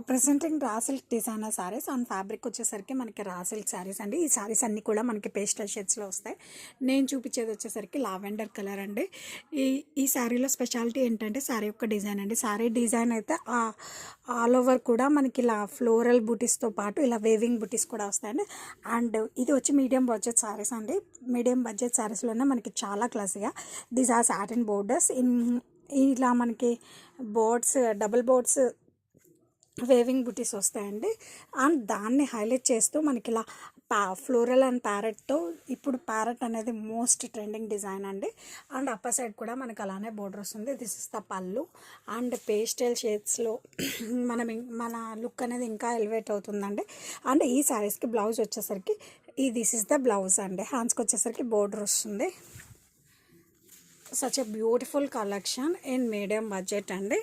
Presenting raw silk designer saris and fabric వచ్చేసరికి మనకి raw silk saris అండి. ఈ శారీస్ అన్నీ కూడా మనకి పేస్టల్ షేడ్స్లో వస్తాయి. నేను చూపించేది వచ్చేసరికి లావెండర్ కలర్ అండి. ఈ ఈ శారీలో స్పెషాలిటీ ఏంటంటే శారీ యొక్క డిజైన్ అండి. శారీ డిజైన్ అయితే ఆల్ ఓవర్ కూడా మనకి ఇలా ఫ్లోరల్ బూటీస్తో పాటు ఇలా వేవింగ్ బూటీస్ కూడా వస్తాయండి. అండ్ ఇది వచ్చి మీడియం బడ్జెట్ శారీస్ అండి. మీడియం బడ్జెట్ శారీస్లోనే మనకి చాలా క్లాసీగా దీస్ ఆర్ సాటిన్ బోర్డర్స్ ఇలా మనకి బోర్డ్స్ డబుల్ బోర్డ్స్ వేవింగ్ బుటీస్ వస్తాయండి. అండ్ దాన్ని హైలైట్ చేస్తూ మనకి ఇలా ఫ్లోరల్ అండ్ ప్యారెట్తో, ఇప్పుడు ప్యారెట్ అనేది మోస్ట్ ట్రెండింగ్ డిజైన్ అండి. అండ్ అప్పర్ సైడ్ కూడా మనకి అలానే బోర్డర్ వస్తుంది. దిస్ ఇస్ ద పళ్ళు. అండ్ పేస్టల్ షేడ్స్లో మన లుక్ అనేది ఇంకా ఎలివేట్ అవుతుందండి. అండ్ ఈ శారీస్కి బ్లౌజ్ వచ్చేసరికి దిస్ ఇస్ ద బ్లౌజ్ అండి. హ్యాండ్స్కి వచ్చేసరికి బోర్డర్ వస్తుంది. Such a beautiful collection in medium budget అండి.